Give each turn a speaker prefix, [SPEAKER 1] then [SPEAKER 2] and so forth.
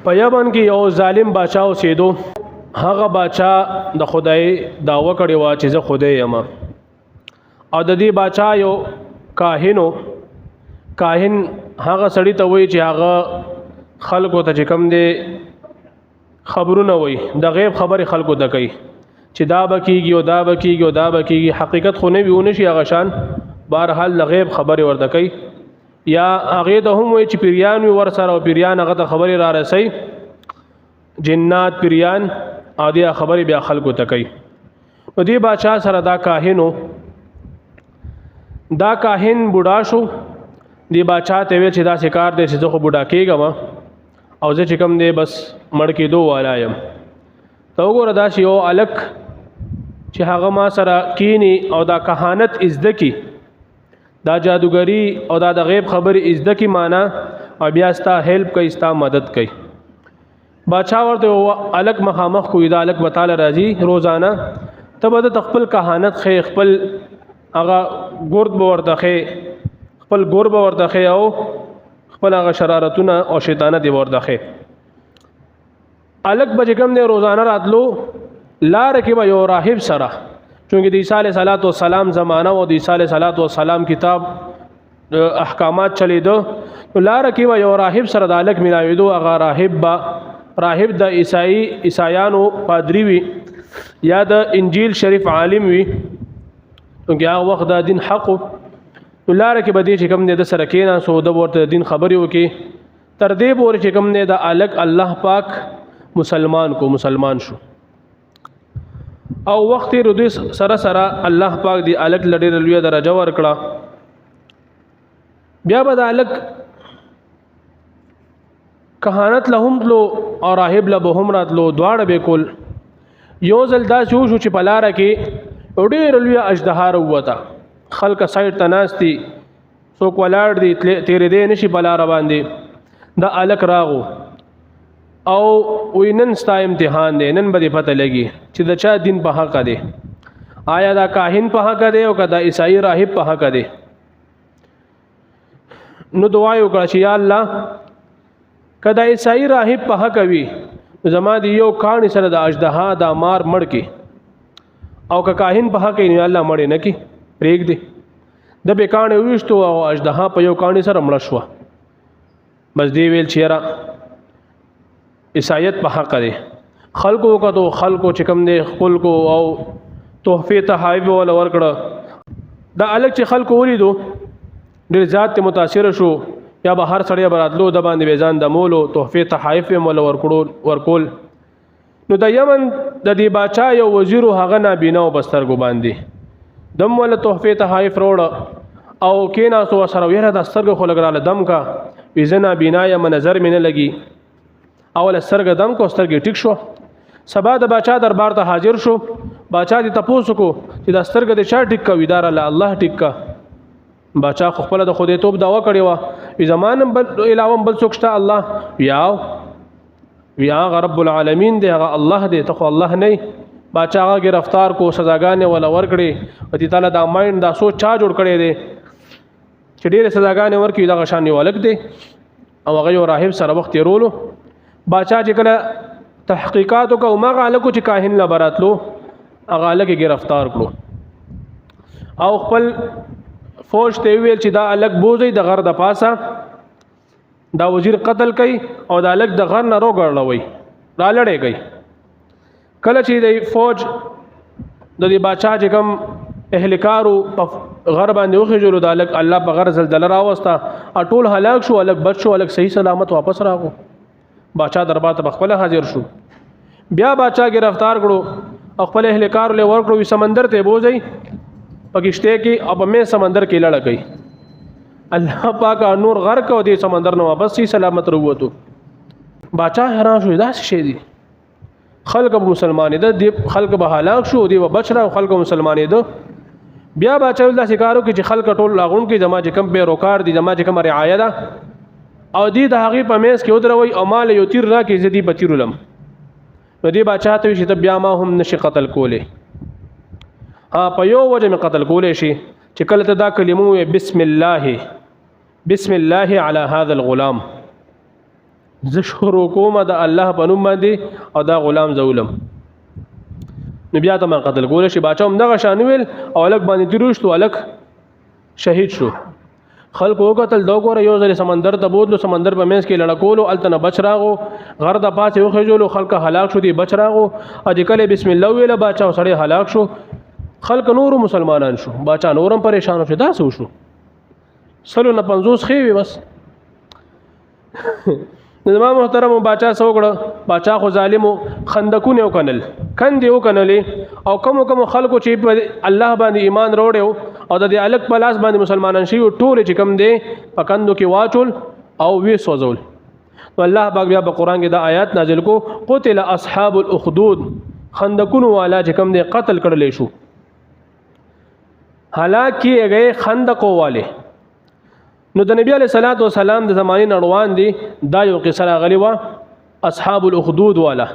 [SPEAKER 1] په یمن کې یو ظالم بادشاہ اوسېدو. هغه بادشاہ د خدای دعوه کړې وه چې زه خدای یم، او د دې بادشاہ یو کاهن هغه سړی ته وایي چې هغه خلکو ته چې کوم دی خبرونه وایي، د غیب خبرې خلکو ته کوي چې دا به کېږي او دا به کېږي او دا به کېږي، حقیقت خو نه وي ونه شي هغه شان. بهرحال د غیب خبرې ورته کوي، یا هغې ته هم وایي چې پیریان وي ورسره او پیریان هغه ته خبرې را رسوي، جنات پیریان، او دې خبرې بیا خلکو ته کوي. نو دې بادشاہ سره دا کاهن بوډا شو. دې بادشاہ ته ویل چې داسې کار دی چې زه خو بوډا کېږم او زه چې کوم دی بس مړ کېدو والا یم. ته وګوره داسې یو هلک چې هغه ما سره کینی او دا کهانت ازده کی، دا جادوګری او دا د غیب خبرې ازده کی معنا، او بیا ستا هیلپ کوي، ستا مدد کوي. بادشاہ ورته هلک مخامخ کوي، دا هلک به تاله راځي روزانه، ته به د خپل کهانت ښې، خپل هغه ګرد به ورته ښې، خپل ګور به ورته ښې، او خپل هغه شرارتونه او شیطانت یې ورته ښې. هلک به چې کوم دی روزانه راتلو، لاره کې به یو راهب سره، چونکې د عیسی علیه السلام زمانه او د عیسی علیه السلام کتاب احکامات چلیدو، نو لاره کې به یو راهب سره د هلک ملاوېدو. هغه راهب د عیسایانو پادری وي یا د انجیل شریف عالم وي، چونکې هغه وخت د دین حق و. نو لاره کې به دې چې کوم دی د سره کېناستو، د ورته د دین خبرې وکړي، تر دې پورې چې کوم دی د هلک الله پاک مسلمان شو. او وخت یې دوی سره الله پاک دی هلک له ډېره لویه درجه ورکړه. بیا به د هلک کهانت له هم تلو او راهب له به هم راتلو، دواړه به کول. یو ځل داسې وشو چې په لاره کې ډېره لویه اژدها راووته، خلک سایډ ته ناست دي، څوک ولاړ دي، تېرېدی نه شي په لاره باندې. د هلک راغو او وی نن ستا امتحان دی، نن به دې پته لګي چې د چا دین په حق دی، آیا دا کاهن په حق دی او که دا عیسائی راهب په حق دی. نو دعا یې وکړه چې یا الله که دا عیسائی راهب په حق وي، زما د یو کاڼي سره د اژدها دا مار مړ کړي، او که کاهن په حق یې الله مړ نه کړي، پرېږدي. د به کاڼي وویشتو او اژدها په یو کاڼي سره مړه شوه. بس دې ویل چې یاره عیسایت په حق دی. خلکو وکړو، خلکو چې کوم دی خپل کو او تحفې تحایف ولا ورکړه. دا هلک چې خلکو ولیدو ډېر زیات ته متاثره شو، یا به هر سړی به راتلو د باندې به ځان دمولو، تحفې تحایف یې ولا ورکول. نو د یمن د دې باچا یو وزیر هغه نابینا و بسترګو باندې دم ولا تحفې تحایف روړه، او کېناستو سره ویره د سترګو خو لګراله دم کا، وی زه نابینا یم، نظر مې نه لګي. اول سترګه دم کو، سترګې ټیک شو. سبا د باچا دربار ته حاضر شو. باچا دې تپوس کو چې د سترګه د چا ټیک کا، ویدار الله ټیک کا. باچا خو خپل د خدای توب دعوه کړې وه، وی زمانم بل علاوه بل څوک شته الله؟ وی هغه رب العالمین دی، هغه الله دی، ته خو الله نه. باچا هغه گرفتار کو، سزاګانې ولا ورکړې. او تعالی دا مایند دا سوچ چا جوړ کړی دی چې ډېرې سزاګانې ورکړي، دغه شان یو هلک دی. او هغه یو راهب سره وخت تېرولو. باچا چې کله تحقیقات وکړه، هماغه هلکو چې کاهن له به راتلو، هغه هلک یې گرفتار کړو او خپل فوج ته ویل چې دا هلک بوځئ د غر د پاسه، دا وزیر قتل کوي او دا هلک د غر نه روګرړوئ، را لړې کوي. کله چې د فوج د دې باچا چې کوم اهلکارو په غر باندې وخېژولو، د هلک الله په غر زلزله راوسته، ټول هلاک شو، هلک بچ شو، هلک صحیح سلامت واپس راغو. باچا دربار ته خپله حاضر شو. بیا باچا گرفتار کړو او خپل اهلکار له ورکړو، وی سمندر ته بوځئ، په کشته کې او په مې سمندر کې لړه کوي. الله پاک نور غرق او دې سمندر نه واپس صحیح سلامت وروته. باچا حیران شو، دا څه شی دی؟ خلک به مسلمانې ده، خلک به هلاک شو، دی به بچ را، خلک مسلمانې ده. بیا باچا الله سکارو کې چې خلک ټول لاغون کې جما چې کم به روکار دي، جما چې کم رعایا ده، او دی د هغې په میز کې ودروي او مال یو تیر راکړي، زه دې په تیر ولم. نو دې باچا ته وایي چې ته بیا ما هم نشي قتل کولی. په یو وجه مې قتل کولی شي چې کله ته دا کلمه وایې بسم الله علی هذا الغلام، زه شروع کوم د الله په نوم باندې او دا غلام زولم نو بیا ته ما قتل کول شي باچا هم دغه شان ویل او الک باندې تیروشتو الک شهید شو خلق وکتل دا ګوره یو ځل سمندر ته بوتلو سمندر په منځ کې لړکولو التنه بچ راغو غر د پاسه وخجولو خلق هلاک شو دي بچ راغو اج کله بسم الله ویله باچا سړی هلاک شو خلق نور مسلمانان شو باچا نورم پریشان شو دا سو شو سلو نه 50 خېوي بس زما محترم باچا سوګړه باچا خو ظالمو خندقونه وکنل کندې وکنلې او کوم خلکو چې الله باندې ایمان وروړو او د دې الګ په لاس باندې مسلمانان شي ټول چې کم دي پکندو کې واچول او وی سوزول والله باغ بیا په قران کې دا آیات نازل کو قتل اصحاب الاخدود خندقون والا چې کم دي قتل کړل شو هلاکی گئے خندقو والے نو د نبی علیہ الصلوۃ والسلام د زمانه نړوان دي دا یو قصه راغلی و اصحاب الاخدود والا